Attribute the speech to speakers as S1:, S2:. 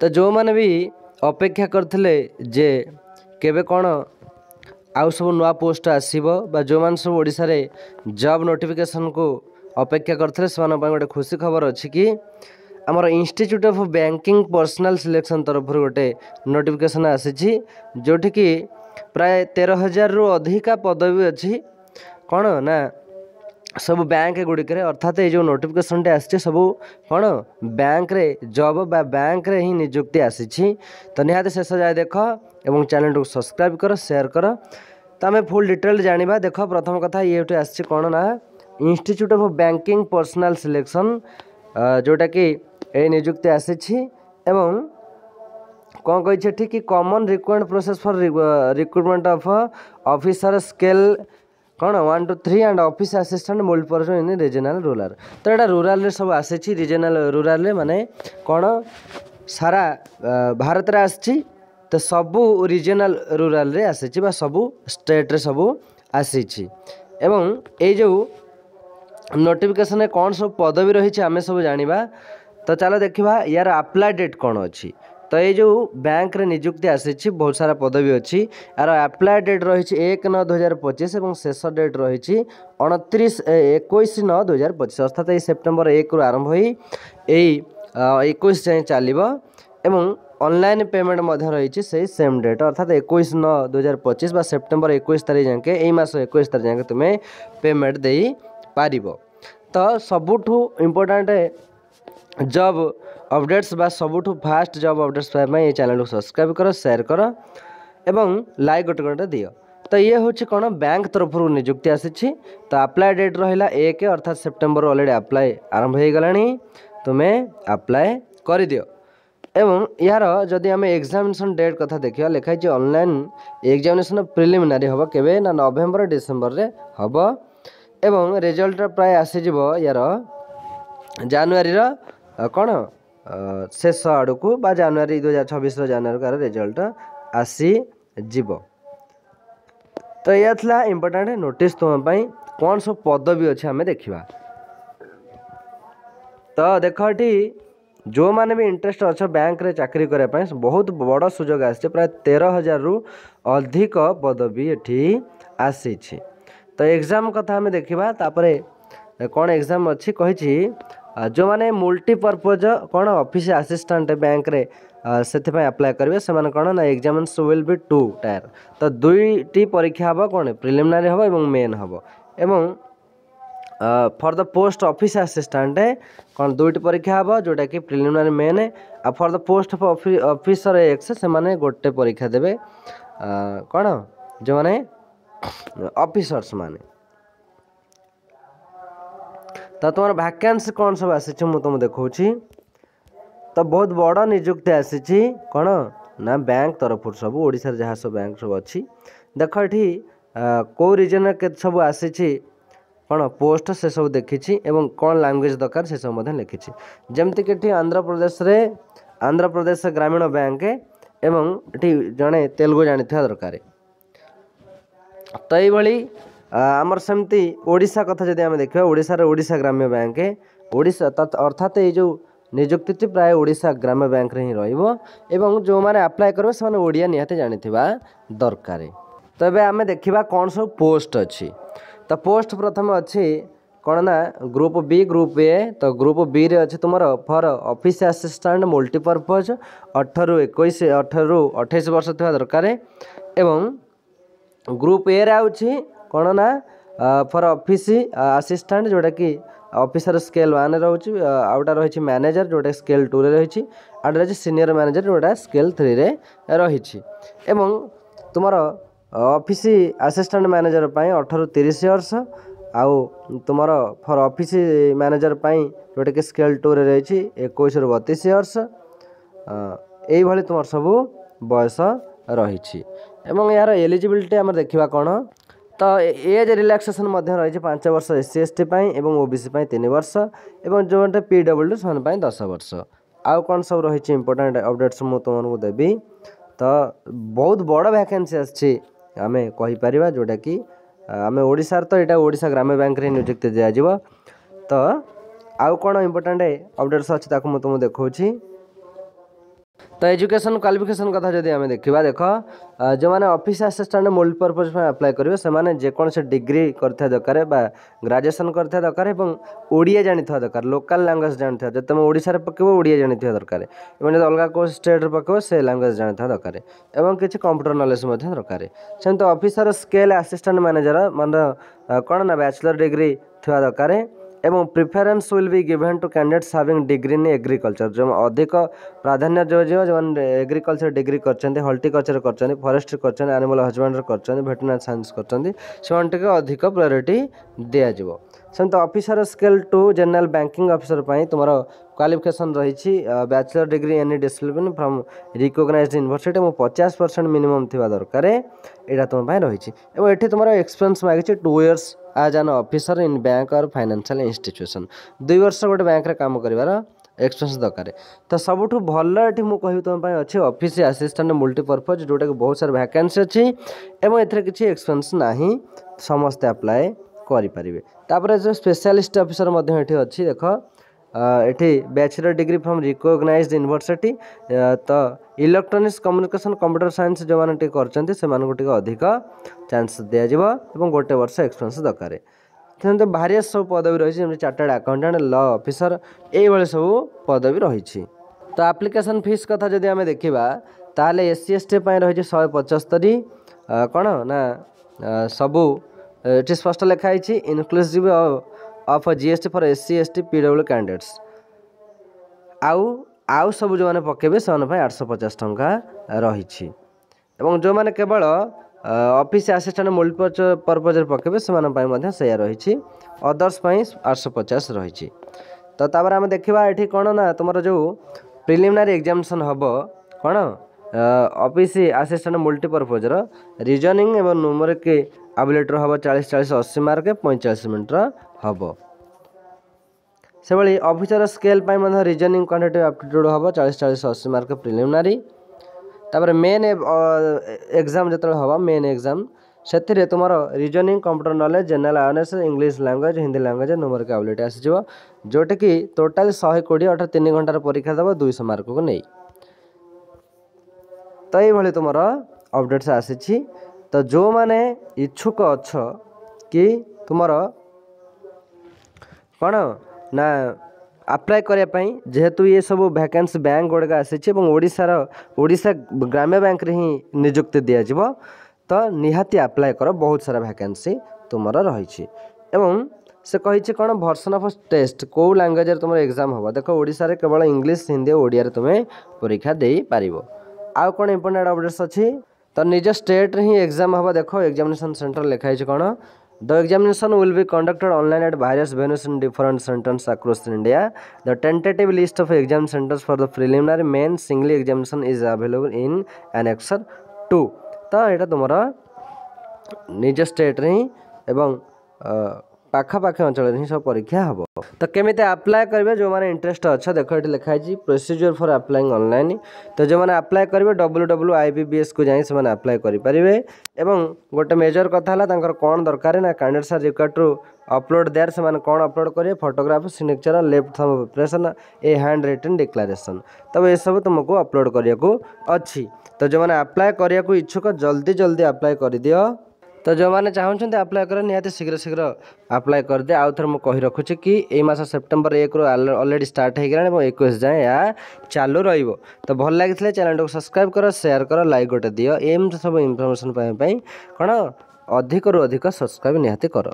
S1: तो जो मैंने भी अपेक्षा करथिले जे केबे कौन आउ सब नुआ पोस्ट आसो जो मैंने सब ओडिशा रे जॉब नोटिफिकेशन को अपेक्षा करथिले से गोटे खुशी खबर अच्छी कि आमर institute of banking personal selection तरफ गोटे नोटिफिकेशन आसी जोटि कि प्राय 13,000 रु अधिका पदवी अच्छी कौन ना सब बैंक गुड़िक अर्थात ये जो नोटिफिकेशन आसी सब कौन बैंक रे जॉब बा बैंक रे ही नियुक्ति आसी तो निहाती शेष जाए देख और चैनल को सब्सक्राइब कर शेयर कर तो आम फुल डिटेल जाना देख प्रथम कथा ये आसी कौन ना institute of banking personal selection जोटा कि ये नियुक्ति आसी एवं कौन कही कि common required process for recruitment of officer scale कौन 1 to 3 and office assistant multipurpose in regional rural तो यहाँ रूरल सब आसी रीजनल रूरल माने कौन सारा भारत रे आसी तो सबू रीजनल रूरल रे आसी सबू स्टेट रे सबू आसी एवं ये जो नोटिफिकेशन कौन सब पदवी रही आम सब जाना तो चलो देखा यार अप्लाई डेट कौन अच्छी तो ये जो बैंक रे नियुक्ति आसी बहुत सारा पदवी अच्छी यार अप्लाई डेट रही 1/9/2025 और शेष डेट रही 21/9/2025 अर्थात ये सेप्टेम्बर 1 रु आरंभ हो 21 जाए चलो एवं ऑनलाइन पेमेंट रही से सेम डेट अर्थात 21/9/2025 बा सेप्टेम्बर 21 तारीख जाके यही मास 21 तारीख जाके तुम्हें पेमेंट दे पार तो सबुठू इम्पोर्टाट जॉब अपडेट्स बा सबुठू फास्ट जॉब अपडेट्स पाई ये चैनल को सब्सक्राइब कर शेयर कर एवं लाइक गोटे गोटे दियो तो ये हूँ कौन बैंक तरफ नियुक्ति आसी तो अप्लाई डेट रहा 1 अर्थात सेप्टेम्बर ऑलरेडी अप्लाई आरंभ हो गला तुम्हें अप्लाई कर दियो एवं यार जदि आम एग्जामिनेशन डेट कथा देखा लिखाई ऑनलाइन एग्जामिनेशन प्रिलिमिनारी हम केवे ना नवेम्बर डिसेम्बर रे हम एवं रिजल्ट प्राय आसीज यार जानुआरी कौन शेष आड़ को जानुआरी 2026 जानुआरी रिजल्ट आसीज तो यह था इम्पोर्टाट नोटिस तुम्हें कौन सब पदवी अच्छे आम देखा तो देख ये जो मैंने भी इंटरेस्ट अच्छे बैंक रे चाकरी करने बहुत बड़ सुजोग आसी प्राय 13,000 रु अधिक पदवी ये आसी तो एग्जाम कथा आम देखा कौन एग्जाम अच्छी कही जो मैंने मल्टीपर्पज कौन ऑफिस असिस्टेंट बैंक रे से अप्लाई करेंगे से कौन ना एग्जामिनेशन विल बी 2 टायर तो 2टी परीक्षा हम कौन प्रिलिमिनारी हम और मेन हम एवं for the post office assistant कौन 2टी परीक्षा हम जोटा कि preliminary main for the post of officer x से गोटे परीक्षा देवे कौन जो मैंने ऑफिसर्स माने तो तुम वैकेंसी कौन सब आसी तुम देखा तो बहुत बड़ नियुक्ति आसी कौन ना बैंक तरफ सब ओडिशा जहाँ सब बैंक सब अच्छी देख ये कौ रीजन के सब आसी कौन पोस्ट से सब देखी एवं कौन लैंग्वेज दरकार से सब लिखी जमती कि आंध्र प्रदेश ग्रामीण बैंक एवं ये जड़े तेलुगु जानी दरकार तो ये आमर सेमती ओडिशा कथा जब आम देखा ओडिशा ग्राम्य बैंक ओडिशा अर्थात ये जो नियुक्ति प्राय ओडिशा ग्राम्य बैंक रे ही रही जो मैंने अप्लाई करेंगे से ओडिया निहाती जानी दरकार तो ये आम देखा कौन सब पोस्ट अच्छी तो पोस्ट प्रथम अच्छी कौन ना ग्रुप बी ग्रुप ए तो ग्रुप बी रे अच्छे तुम फॉर ऑफिस असिस्टेंट मल्टीपर्पज 18 ରୁ 28 वर्ष थी दरकार एवं ग्रुप ए रे आउछि कौन ना फॉर ऑफिस असिस्टेंट जोटा कि ऑफिसर स्केल 1 रोचे आउटा रही मैनेजर जोटा स्केल 2 रही आउटा रही सीनियर मैनेजर जोटा स्केल 3 रे रही एवं तुम ऑफिस असिस्टेंट मैनेजर 18 ରୁ 30 वर्ष आउ तुम फॉर ऑफिस मैनेजर जोटा कि स्केल 2 रे रही 21 ରୁ 32 वर्ष यही तुम सब बयस रही यार एलिजिबिलिटी आम देखा कौन तो एज रिलैक्सेशन रही 5 वर्ष SC ST और OBC 3 वर्ष और जो PWD से 10 वर्ष आउ कौन सब रही इंपोर्टेंट अपडेट्स मुझे तुमको देवी तो बहुत बड़ वैकेंसी आसी आम कहीपर जोटा कि आम ओडिशा तो यहाँ ओडिशा ग्राम्य बैंक रे नियुक्ति दिज्व तो आउ कौन इंपोर्टेंट अपडेट्स अच्छी मुझे तुमको देखा तो एजुकेशन क्वालिफिकेशन कथा जदि आम देखा देख जो मैंने ऑफिस असिस्टेंट मल्टीपर्पज अप्लाई करेंगे से जेकोसी डिग्री करता दरकार ग्रेजुएशन करता दरकार ओडिया जानी दरकार लोकल लैंग्वेज जानी जब तुम ओडिशा पकेब ओडिया जानी दरकार जो अलग कौ स्टेट पकेब से लैंग्वेज जानी दरकार और किसी कंप्यूटर नॉलेज दरकार सेमती ऑफिसर स्केल असिस्टेंट मैनेजर मान कौन ना बैचलर डिग्री थी दरकार एवं preference will be given to candidates having degree in agriculture जो अधिक प्राधान्य जो एग्रीकल्चर डिग्री कर हॉर्टिकल्चर कर फॉरेस्ट्री कर एनिमल हजबेंड्री कर वेटरनरी साइंस कर अधिक प्रायोरिटी दिज्व सेमती officer scale 2 general banking officer तुम क्वालिफिकेशन रही bachelor degree any discipline from recognised university और 50% मिनिमम थी दरकार यहाँ तुम रही ये तुम एक्सपीरियंस मांगी 2 years as an officer in bank और फाइनेंशियल इंस्टीट्यूशन 2 वर्ष गोटे बैंक रे काम कर एक्सपीरियंस दरकार तो सबुठ भल ये मुझे तुम अच्छे ऑफिस असिस्टेंट मल्टीपर्पज जोटा कि बहुत सारा वैकेंसी अच्छी एवं एथरे किसी एक्सपीरियंस नहीं समस्ते अप्लाई करें तापर जो स्पेशलिस्ट ऑफिसर अच्छी देख ये bachelor degree from recognised university तो इलेक्ट्रॉनिक्स कम्युनिकेशन कंप्यूटर साइंस जो मैंने कर अधिक चांस दिज्व और गोटे वर्ष एक्सपीरियंस दरकार तो भारी सब पदवी रही चार्टर्ड अकाउंटेंट लॉ ऑफिसर ये सब पदवी रही तो एप्लिकेशन फीस कथा जदि आम देखा ताले SC ST रही 175 कौन ना सबू ये स्पष्ट लिखाई inclusive of GST for SC ST PW candidates आउ सब जो मैंने पकेबे से 850 टंका रही जो मैंने केवल ऑफिस असिस्टेंट मल्टीपर्पज पकेबे से रही अदर्स 850 रही तो तापर आम देखा ये कौन ना तुम जो प्रिलिमिनारी एग्जामिनेशन हम कौन ऑफिस असिस्टेंट मल्टीपर्पज रीजनिंग एवं न्यूमेरिक एबिलिटी हम 40-40 80 मार्क 45 मिनट हम से भाई officer scale reasoning quantitative aptitude हम 40-40 80 मार्क प्रिलिमिनारी तापर मेन एग्जाम जो हम मेन एग्जाम से तुम reasoning computer knowledge general awareness English language Hindi language numeric ability आसीजो जोटा कि टोटाल 120 अर्थात 3 घंटार परीक्षा देव 200 मार्क को नहीं तो ये तुम अपडेट्स आसी तो जो मैंने इच्छुक अच्छा कि तुम कौन ना अप्लाई करने जेहेतु ये सब वैकेंसी बैंक गुड़ाक आसीशा ग्राम्य बैंक रे ही नियुक्ति दिज्व तो निहाती अप्लाई कर बहुत सारा वैकेंसी तुम रही एवं से कही कौन वर्सन ऑफ टेस्ट कौ लैंग्वेज तुम एग्जाम हम देख ओडिशा रे केवल इंग्लिश हिंदी ओडिया तुम्हें परीक्षा दे पार आउ कौन इंपोर्टेंट अपडेट्स अच्छी तो निज स्टेट ही एग्जाम हम देख एग्जामिनेशन सेंटर लिखाई कौन the examination will be conducted online at various venues in different centres across India the tentative list of exam centres for the preliminary main singly examination is available in annexure 2 तो यहाँ तुम निज state रे ही एवं पाखापाखि अंचल ही सब परीक्षा हम तो केमी अप्लाई करेंगे जो मैंने इंटरेस्ट अच्छा देख ये लिखाई प्रोसीजर फॉर अप्लाइंग ऑनलाइन तो जो मैंने अप्लाई करेंगे www.IBBS को जाई से अप्लाई करेंगे एवं गोटे मेजर कथा कौन दरकार ना candidates are required to upload their से कौन अपलोड करेंगे photograph signature left thumb impression a handwritten declaration तब ये सब तुमको अपलोड करने अच्छी तो जो मैंने अप्लाई करने को इच्छुक जल्दी जल्दी अप्लाई कर दियो तो जो मैंने चाहते अप्लाई कर निहाती शीघ्र शीघ्र अप्लाई कर दे आउ थे मुझे कही रखुच्छी कि यही मास सेप्टेम्बर 1 ऑलरेडी स्टार्ट हो गला 21 जाए या चालू रही तो भल लगी चैनल को सब्सक्राइब कर शेयर कर लाइक गोटे दियो एम सब इनफर्मेशन कौन अधिक रू अधिक सब्सक्राइब निहाती कर।